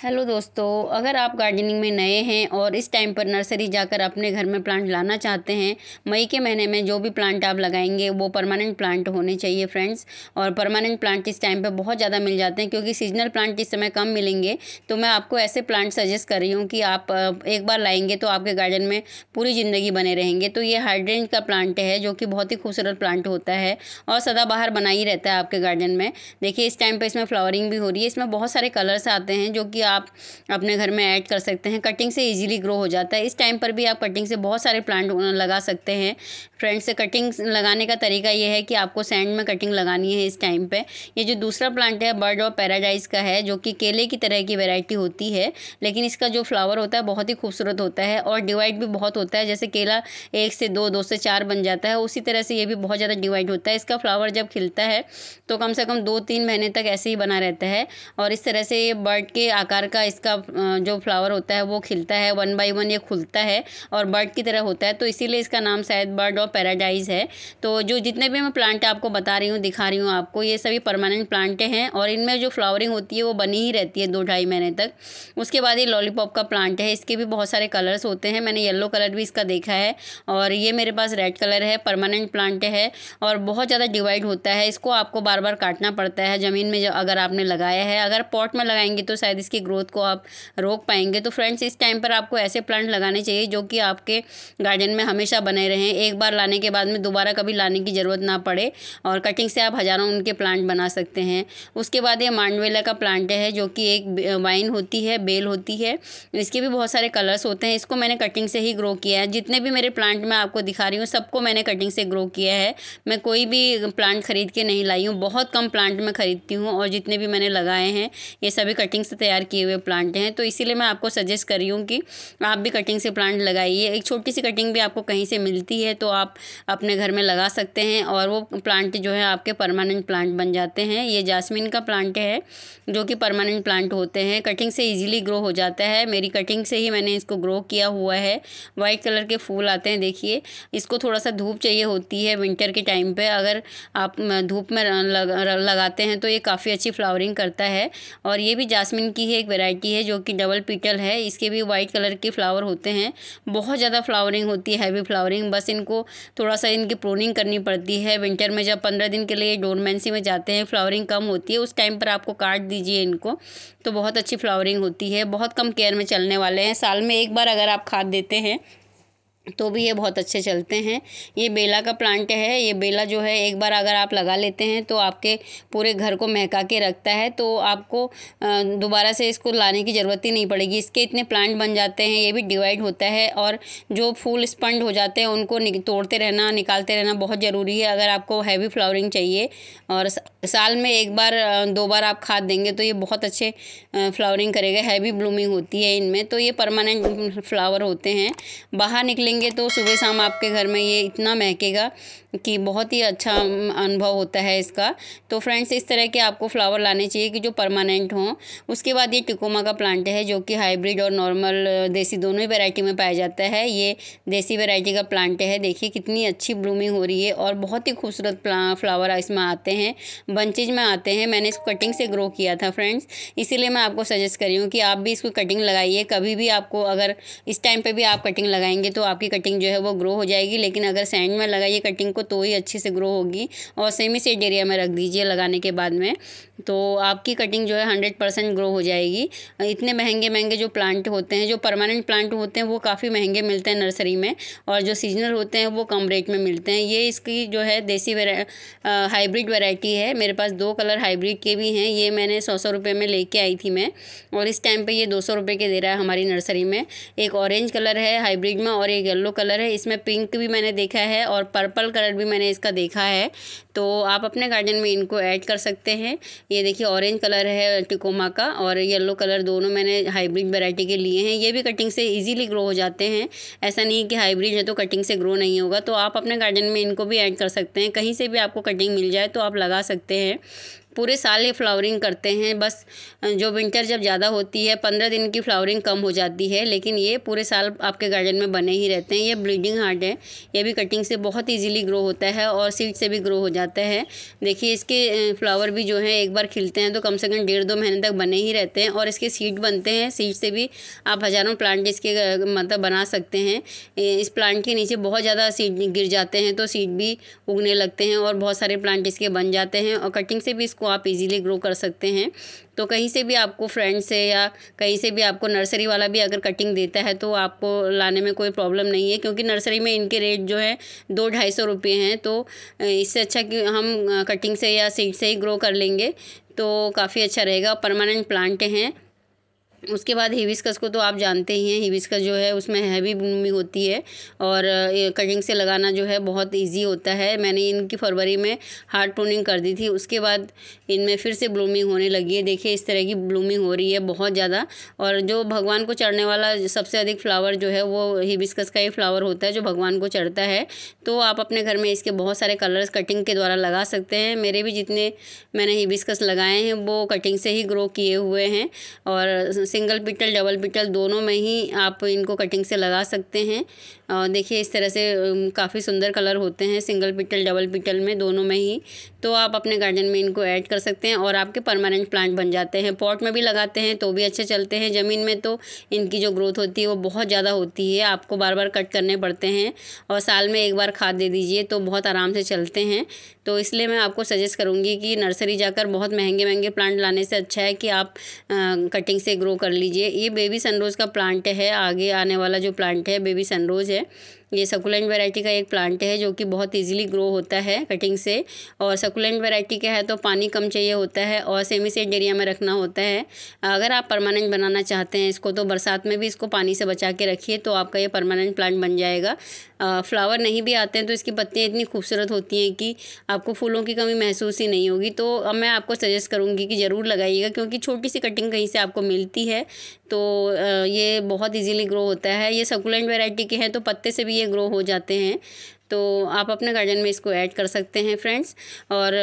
Hello दोस्तों, अगर आप गार्डनिंग में नए हैं और इस टाइम पर नर्सरी जाकर अपने घर में प्लांट लाना चाहते हैं, मई के महीने में जो भी प्लांट आप लगाएंगे वो परमानेंट प्लांट होने चाहिए फ्रेंड्स। और परमानेंट प्लांट इस टाइम पे बहुत ज़्यादा मिल जाते हैं क्योंकि सीजनल प्लांट इस समय कम मिलेंगे। तो मैं आपको ऐसे प्लांट सजेस्ट कर रही हूँ कि आप एक बार लाएंगे तो आपके गार्डन में पूरी ज़िंदगी बने रहेंगे। तो ये हाइड्रेंज का प्लांट है जो कि बहुत ही खूबसूरत प्लांट होता है और सदाबहार बना ही रहता है आपके गार्डन में। देखिए इस टाइम पर इसमें फ्लावरिंग भी हो रही है। इसमें बहुत सारे कलर्स आते हैं जो कि आप अपने घर में ऐड कर सकते हैं। कटिंग से इजीली ग्रो हो जाता है। इस टाइम पर भी आप कटिंग से बहुत सारे प्लांट लगा सकते हैं फ्रेंड्स। कटिंग लगाने का तरीका ये है कि आपको सैंड में कटिंग लगानी है इस टाइम पे। ये जो दूसरा प्लांट है बर्ड ऑफ पैराडाइज का है जो कि केले की तरह की वैरायटी होती है, लेकिन इसका जो फ्लावर होता है बहुत ही खूबसूरत होता है और डिवाइड भी बहुत होता है। जैसे केला 1 से 2, 2 से 4 बन जाता है, उसी तरह से ये भी बहुत ज़्यादा डिवाइड होता है। इसका फ्लावर जब खिलता है तो कम से कम 2-3 महीने तक ऐसे ही बना रहता है और इस तरह से ये बर्ड के आकार का इसका जो फ्लावर होता है वो खिलता है। 1 बाय 1 ये खुलता है और बर्ड की तरह होता है, तो इसीलिए इसका नाम शायद बर्ड ऑफ पैराडाइज है। तो जो जितने भी मैं प्लांट आपको बता रही हूँ, दिखा रही हूँ आपको, ये सभी परमानेंट प्लांट हैं और इनमें जो फ्लावरिंग होती है वो बनी ही रहती है 2-2.5 महीने तक। उसके बाद ये लॉलीपॉप का प्लांट है। इसके भी बहुत सारे कलर्स होते हैं। मैंने येलो कलर भी इसका देखा है और ये मेरे पास रेड कलर है। परमानेंट प्लांट है और बहुत ज़्यादा डिवाइड होता है। इसको आपको बार बार काटना पड़ता है ज़मीन में अगर आपने लगाया है। अगर पॉट में लगाएंगे तो शायद इसकी ग्रोथ को आप रोक पाएंगे। तो फ्रेंड्स इस टाइम पर आपको ऐसे प्लांट लगाने चाहिए जो कि आपके गार्डन में हमेशा बने रहें। एक बार लाने के बाद में दोबारा कभी लाने की ज़रूरत ना पड़े और कटिंग से आप हज़ारों उनके प्लांट बना सकते हैं। उसके बाद ये मांडवेला का प्लांट है जो कि एक वाइन होती है, बेल होती है। इसके भी बहुत सारे कलर्स होते हैं। इसको मैंने कटिंग से ही ग्रो किया है। जितने भी मेरे प्लांट मैं आपको दिखा रही हूँ सबको मैंने कटिंग से ग्रो किया है। मैं कोई भी प्लांट खरीद के नहीं लाई हूँ। बहुत कम प्लांट मैं खरीदती हूँ और जितने भी मैंने लगाए हैं ये सभी कटिंग से तैयार किए हुए प्लांट हैं। तो इसीलिए मैं आपको सजेस्ट कर रही हूँ कि आप भी कटिंग से प्लांट लगाइए। एक छोटी सी कटिंग भी आपको कहीं से मिलती है तो आप अपने घर में लगा सकते हैं और वो प्लांट जो है आपके परमानेंट प्लांट बन जाते हैं। ये जास्मिन का प्लांट है जो कि परमानेंट प्लांट होते हैं। कटिंग से इजीली ग्रो हो जाता है। मेरी कटिंग से ही मैंने इसको ग्रो किया हुआ है। वाइट कलर के फूल आते हैं। देखिए इसको थोड़ा सा धूप चाहिए होती है विंटर के टाइम पे। अगर आप धूप में लगाते हैं तो ये काफ़ी अच्छी फ्लावरिंग करता है। और ये भी जास्मिन की ही एक वैरायटी है जो कि डबल पीटल है। इसके भी वाइट कलर के फ्लावर होते हैं। बहुत ज़्यादा फ्लावरिंग होती है, हैवी फ्लावरिंग। बस इनको थोड़ा सा इनकी प्रूनिंग करनी पड़ती है। विंटर में जब 15 दिन के लिए डोरमेंसी में जाते हैं, फ्लावरिंग कम होती है, उस टाइम पर आपको काट दीजिए इनको तो बहुत अच्छी फ्लावरिंग होती है। बहुत कम केयर में चलने वाले हैं। साल में एक बार अगर आप खाद देते हैं तो भी ये बहुत अच्छे चलते हैं। ये बेला का प्लांट है। ये बेला जो है एक बार अगर आप लगा लेते हैं तो आपके पूरे घर को महका के रखता है, तो आपको दोबारा से इसको लाने की ज़रूरत ही नहीं पड़ेगी। इसके इतने प्लांट बन जाते हैं। ये भी डिवाइड होता है और जो फूल स्पंड हो जाते हैं उनको तोड़ते रहना, निकालते रहना बहुत ज़रूरी है अगर आपको हैवी फ्लावरिंग चाहिए। और साल में एक बार 2 बार आप खाद देंगे तो ये बहुत अच्छे फ्लावरिंग करेगा। हैवी ब्लूमिंग होती है इनमें। तो ये परमानेंट फ्लावर होते हैं। बाहर निकलेंगे तो सुबह शाम आपके घर में ये इतना महकेगा कि बहुत ही अच्छा अनुभव होता है इसका। तो फ्रेंड्स इस तरह के आपको फ्लावर लाने चाहिए कि जो परमानेंट हों। उसके बाद ये टिकोमा का प्लांट है जो कि हाइब्रिड और नॉर्मल देसी दोनों ही वैरायटी में पाया जाता है। ये देसी वैरायटी का प्लांट है। देखिए कितनी अच्छी ब्लूमिंग हो रही है और बहुत ही खूबसूरत फ्लावर इसमें आते हैं, बंचेज में आते हैं। मैंने इसको कटिंग से ग्रो किया था फ्रेंड्स, इसीलिए मैं आपको सजेस्ट कर रही हूँ कि आप भी इसको कटिंग लगाइए। कभी भी आपको अगर इस टाइम पर भी आप कटिंग लगाएंगे तो आपकी कटिंग जो है वो ग्रो हो जाएगी। लेकिन अगर सैंड में लगाइए कटिंग को तो ही अच्छे से ग्रो होगी। और सेमी सेड एरिया में रख दीजिए लगाने के बाद में, तो आपकी कटिंग जो है 100% ग्रो हो जाएगी। इतने महंगे महंगे जो प्लांट होते हैं, जो परमानेंट प्लांट होते हैं वो काफ़ी महंगे मिलते हैं नर्सरी में और जो सीजनल होते हैं वो कम रेट में मिलते हैं। ये इसकी जो है देसी हाइब्रिड वैरायटी है। मेरे पास 2 कलर हाइब्रिड के भी हैं। ये मैंने 100 रुपये में लेके आई थी मैं और इस टाइम पे ये 200 रुपये के दे रहा है हमारी नर्सरी में। एक ऑरेंज कलर है हाइब्रिड में और एक येलो कलर है। इसमें पिंक भी मैंने देखा है और पर्पल कलर भी मैंने इसका देखा है। तो आप अपने गार्डन में इनको ऐड कर सकते हैं। ये देखिए ऑरेंज कलर है टिकोमा का और येलो कलर, दोनों मैंने हाइब्रिड वैरायटी के लिए हैं। ये भी कटिंग से इजीली ग्रो हो जाते हैं। ऐसा नहीं कि हाइब्रिड है तो कटिंग से ग्रो नहीं होगा। तो आप अपने गार्डन में इनको भी ऐड कर सकते हैं। कहीं से भी आपको कटिंग मिल जाए तो आप लगा सकते हैं। पूरे साल ये फ्लावरिंग करते हैं। बस जो विंटर जब ज़्यादा होती है 15 दिन की फ्लावरिंग कम हो जाती है, लेकिन ये पूरे साल आपके गार्डन में बने ही रहते हैं। ये ब्लीडिंग हार्ट है, ये भी कटिंग से बहुत ईजीली ग्रो होता है और सीड से भी ग्रो हो जाता है। देखिए इसके फ्लावर भी जो है एक बार खिलते हैं तो कम से कम 1.5-2 महीने तक बने ही रहते हैं और इसके सीड बनते हैं। सीड से भी आप हज़ारों प्लांट इसके मतलब बना सकते हैं। इस प्लांट के नीचे बहुत ज़्यादा सीड गिर जाते हैं तो सीड भी उगने लगते हैं और बहुत सारे प्लांट इसके बन जाते हैं और कटिंग से भी इसको आप इजीली ग्रो कर सकते हैं। तो कहीं से भी आपको फ्रेंड से या कहीं से भी आपको नर्सरी वाला भी अगर कटिंग देता है तो आपको लाने में कोई प्रॉब्लम नहीं है, क्योंकि नर्सरी में इनके रेट जो है 200-250 रुपये हैं। तो इससे अच्छा कि हम कटिंग से या सीड से ही ग्रो कर लेंगे तो काफ़ी अच्छा रहेगा। परमानेंट प्लांट हैं। उसके बाद हिबिस्कस को तो आप जानते ही हैं, हिबिस्कस जो है उसमें हैवी ब्लूमिंग होती है और कटिंग से लगाना जो है बहुत इजी होता है। मैंने इनकी फरवरी में हार्ड प्रूनिंग कर दी थी, उसके बाद इनमें फिर से ब्लूमिंग होने लगी है। देखिए इस तरह की ब्लूमिंग हो रही है बहुत ज़्यादा। और जो भगवान को चढ़ने वाला सबसे अधिक फ्लावर जो है वो हिबिस्कस का ही फ्लावर होता है जो भगवान को चढ़ता है। तो आप अपने घर में इसके बहुत सारे कलर्स कटिंग के द्वारा लगा सकते हैं। मेरे भी जितने मैंने हिबिस्कस लगाए हैं वो कटिंग से ही ग्रो किए हुए हैं और सिंगल पिटल डबल पिटल दोनों में ही आप इनको कटिंग से लगा सकते हैं। देखिए इस तरह से काफ़ी सुंदर कलर होते हैं सिंगल पिटल डबल पिटल में, दोनों में ही। तो आप अपने गार्डन में इनको ऐड कर सकते हैं और आपके परमानेंट प्लांट बन जाते हैं। पॉट में भी लगाते हैं तो भी अच्छे चलते हैं। ज़मीन में तो इनकी जो ग्रोथ होती है वो बहुत ज़्यादा होती है, आपको बार बार कट करने पड़ते हैं और साल में एक बार खाद दे दीजिए तो बहुत आराम से चलते हैं। तो इसलिए मैं आपको सजेस्ट करूँगी कि नर्सरी जाकर बहुत महंगे महंगे प्लांट लाने से अच्छा है कि आप कटिंग से ग्रो कर लीजिए। ये बेबी सनरोज़ का प्लांट है, आगे आने वाला जो प्लांट है बेबी सनरोज़ है। ये सकुलेंट वैरायटी का एक प्लांट है जो कि बहुत इजीली ग्रो होता है कटिंग से। और सकुलेंट वैरायटी का है तो पानी कम चाहिए होता है और सेमी सेड एरिया में रखना होता है। अगर आप परमानेंट बनाना चाहते हैं इसको तो बरसात में भी इसको पानी से बचा के रखिए तो आपका ये परमानेंट प्लांट बन जाएगा। फ्लावर नहीं भी आते हैं तो इसकी पत्तियाँ इतनी खूबसूरत होती हैं कि आपको फूलों की कमी महसूस ही नहीं होगी। तो अब मैं आपको सजेस्ट करूँगी कि ज़रूर लगाइएगा, क्योंकि छोटी सी कटिंग कहीं से आपको मिलती है तो ये बहुत इजीली ग्रो होता है। ये सकुलेंट वैरायटी के हैं तो पत्ते से भी ये ग्रो हो जाते हैं। तो आप अपने गार्डन में इसको ऐड कर सकते हैं फ्रेंड्स। और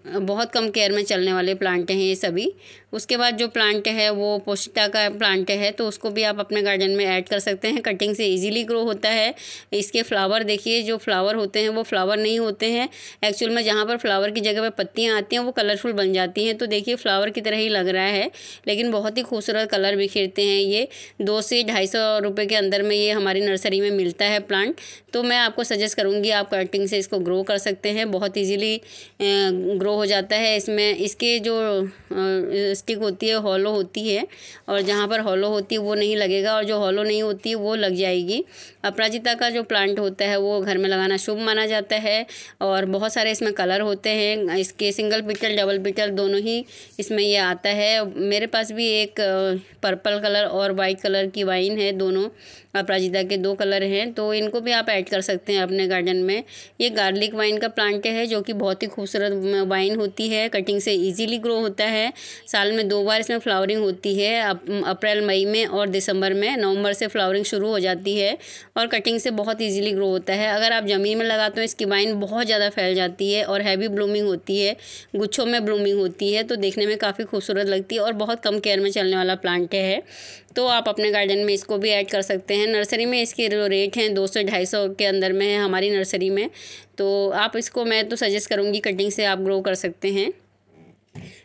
बहुत कम केयर में चलने वाले प्लांट हैं ये सभी। उसके बाद जो प्लांट है वो पोस्टा का प्लांट है तो उसको भी आप अपने गार्डन में ऐड कर सकते हैं। कटिंग से इजीली ग्रो होता है। इसके फ्लावर देखिए, जो फ्लावर होते हैं वो फ्लावर नहीं होते हैं एक्चुअल में। जहाँ पर फ्लावर की जगह पर पत्तियाँ आती हैं वो कलरफुल बन जाती हैं। तो देखिए फ्लावर की तरह ही लग रहा है लेकिन बहुत ही खूबसूरत कलर बिखेरते हैं। ये 200 से 250 रुपये के अंदर में ये हमारी नर्सरी में मिलता है प्लांट। तो मैं आपको सजेस्ट करूँगी आप कटिंग से इसको ग्रो कर सकते हैं, बहुत ईजीली ग्रो हो जाता है। इसमें इसके जो स्टिक होती है हॉलो होती है और जहाँ पर हॉलो होती है वो नहीं लगेगा और जो हॉलो नहीं होती है वो लग जाएगी। अपराजिता का जो प्लांट होता है वो घर में लगाना शुभ माना जाता है और बहुत सारे इसमें कलर होते हैं। इसके सिंगल पिटल डबल पिटल दोनों ही इसमें ये आता है। मेरे पास भी एक पर्पल कलर और वाइट कलर की वाइन है, दोनों अपराजिता के 2 कलर हैं तो इनको भी आप ऐड कर सकते हैं अपने गार्डन में। ये गार्लिक वाइन का प्लांट है जो कि बहुत ही खूबसूरत वाइन होती है, कटिंग से इजीली ग्रो होता है। साल में 2 बार इसमें फ्लावरिंग होती है, अप्रैल मई में और दिसंबर में। नवंबर से फ्लावरिंग शुरू हो जाती है और कटिंग से बहुत इजीली ग्रो होता है। अगर आप ज़मीन में लगाते हो इसकी वाइन बहुत ज़्यादा फैल जाती है और हैवी ब्लूमिंग होती है, गुच्छों में ब्लूमिंग होती है तो देखने में काफ़ी खूबसूरत लगती है और बहुत कम केयर में चलने वाला प्लांट है। तो आप अपने गार्डन में इसको भी ऐड कर सकते हैं। नर्सरी में इसके जो रेट हैं 200 से 250 के अंदर में है हमारी नर्सरी में। तो आप इसको, मैं तो सजेस्ट करूँगी कटिंग से आप ग्रो कर सकते हैं।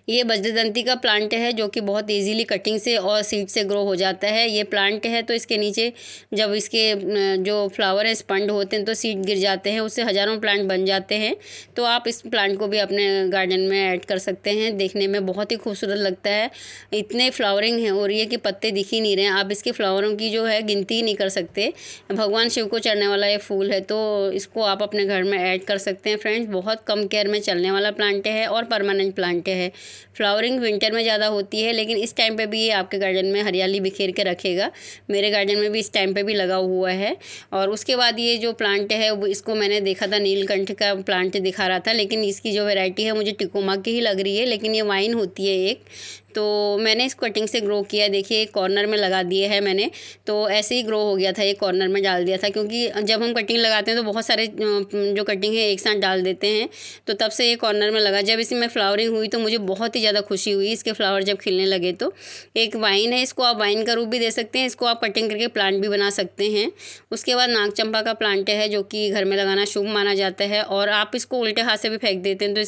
ये वज्रदंती का प्लांट है जो कि बहुत इजीली कटिंग से और सीड से ग्रो हो जाता है। ये प्लांट है तो इसके नीचे जब इसके जो फ्लावर है स्पंड होते हैं तो सीड गिर जाते हैं, उससे हज़ारों प्लांट बन जाते हैं। तो आप इस प्लांट को भी अपने गार्डन में ऐड कर सकते हैं। देखने में बहुत ही खूबसूरत लगता है, इतने फ्लावरिंग है हो रही है कि पत्ते दिख ही नहीं रहे हैं। आप इसके फ्लावरों की जो है गिनती ही नहीं कर सकते। भगवान शिव को चढ़ने वाला ये फूल है तो इसको आप अपने घर में ऐड कर सकते हैं फ्रेंड्स। बहुत कम केयर में चलने वाला प्लांट है और परमानेंट प्लांट है। फ्लावरिंग विंटर में ज़्यादा होती है लेकिन इस टाइम पे भी ये आपके गार्डन में हरियाली बिखेर के रखेगा। मेरे गार्डन में भी इस टाइम पे भी लगा हुआ है। और उसके बाद ये जो प्लांट है वो, इसको मैंने देखा था नीलकंठ का प्लांट दिखा रहा था लेकिन इसकी जो वैरायटी है मुझे टिकोमा की ही लग रही है, लेकिन ये वाइन होती है एक। तो मैंने इस कटिंग से ग्रो किया, देखिए एक कॉर्नर में लगा दिए है मैंने, तो ऐसे ही ग्रो हो गया था, एक कॉर्नर में डाल दिया था, क्योंकि जब हम कटिंग लगाते हैं तो बहुत सारे जो कटिंग है एक साथ डाल देते हैं, तो तब से ये कॉर्नर में लगा। जब इसमें फ्लावरिंग हुई तो मुझे बहुत ही ज़्यादा खुशी हुई, इसके फ्लावर जब खिलने लगे। तो एक वाइन है, इसको आप वाइन का रूप भी दे सकते हैं, इसको आप कटिंग करके प्लांट भी बना सकते हैं। उसके बाद नाग चंपा का प्लांट है, जो कि घर में लगाना शुभ माना जाता है, और आप इसको उल्टे हाथ से भी फेंक देते हैं तो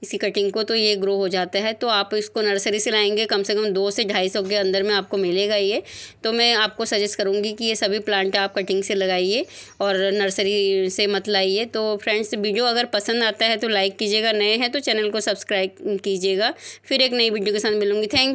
इसी कटिंग को तो ये ग्रो हो जाता है। तो आप इसको नर्सरी से लाएंगे, कम से कम 200 से 250 के अंदर में आपको मिलेगा ये। तो मैं आपको सजेस्ट करूँगी कि ये सभी प्लांट आप कटिंग से लगाइए और नर्सरी से मत लाइए। तो फ्रेंड्स, वीडियो अगर पसंद आता है तो लाइक कीजिएगा, नए हैं तो चैनल को सब्सक्राइब कीजिएगा। फिर एक नई वीडियो के साथ मिलूँगी। थैंक